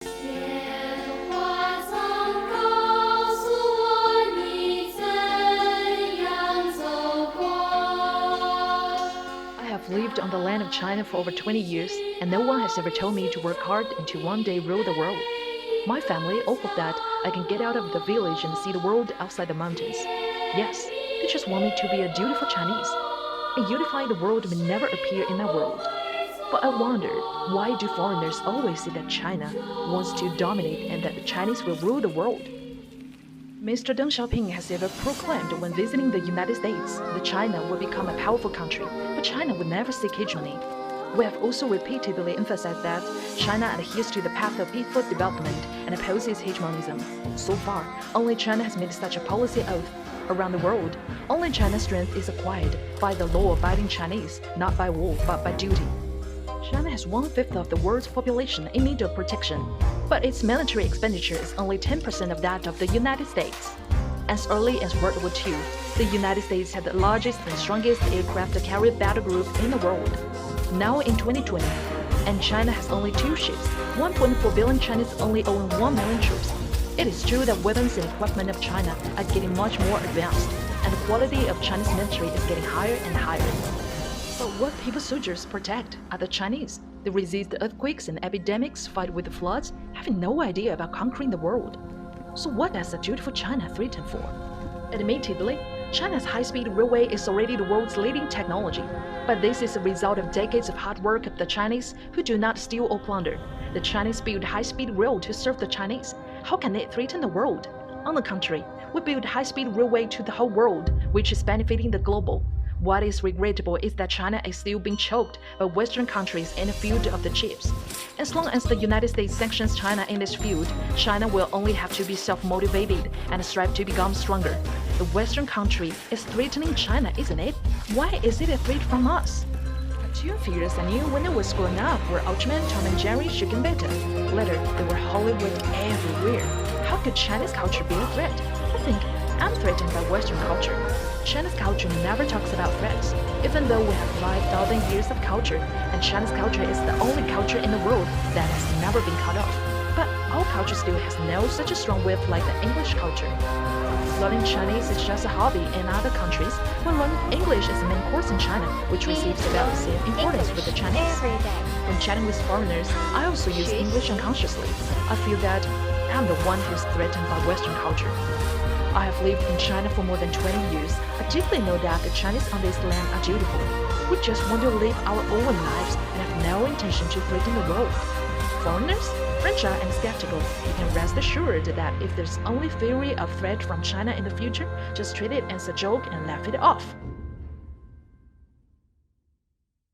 I have lived on the land of China for over 20 years, and no one has ever told me to work hard and to one day rule the world. My family all hope that I can get out of the village and see the world outside the mountains. Yes, they just want me to be a dutiful Chinese. And unify the world may never appear in my world. But I wondered, why do foreigners always say that China wants to dominate and that the Chinese will rule the world? Mr. Deng Xiaoping has ever proclaimed when visiting the United States that China will become a powerful country, but China will never seek hegemony. We have also repeatedly emphasized that China adheres to the path of peaceful development and opposes hegemonism. So far, only China has made such a policy oath. Around the world, only China's strength is acquired by the law-abiding Chinese, not by war, but by duty. China has 1/5 of the world's population in need of protection, but its military expenditure is only 10% of that of the United States. As early as World War II, the United States had the largest and strongest aircraft carrier battle group in the world. Now in 2020, and China has only 2 ships, 1.4 billion Chinese only own 1 million troops. It is true that weapons and equipment of China are getting much more advanced, and the quality of Chinese military is getting higher and higher. But what people soldiers protect are the Chinese. They resist earthquakes and epidemics, fight with the floods, having no idea about conquering the world. So what does a dutiful China threaten for? Admittedly, China's high-speed railway is already the world's leading technology, but this is a result of decades of hard work of the Chinese who do not steal or plunder. The Chinese built high-speed rail to serve the Chinese. How can it threaten the world? On the contrary, we build high-speed railway to the whole world, which is benefiting the global. What is regrettable is that China is still being choked by Western countries in the field of the chips. As long as the United States sanctions China in this field, China will only have to be self-motivated and strive to become stronger. The Western country is threatening China, isn't it? Why is it a threat from us? Two figures I knew when I was growing up were Ultraman, Tom and Jerry, Chicken Beta. Later, they were Hollywood everywhere. How could Chinese culture be a threat? I think I'm threatened by Western culture. Chinese culture never talks about threats, even though we have 5,000 years of culture, and Chinese culture is the only culture in the world that has never been cut off. But our culture still has no such a strong wave like the English culture. Learning Chinese is just a hobby in other countries, while learning English is the main course in China, which receives about the same importance with the Chinese. When chatting with foreigners, I also use English unconsciously. I feel that I'm the one who's threatened by Western culture. I have lived in China for more than 20 years. I deeply know that the Chinese on this land are dutiful. We just want to live our own lives and have no intention to threaten the world. Foreigners, fragile and skeptical, you can rest assured that if there's only theory of threat from China in the future, just treat it as a joke and laugh it off.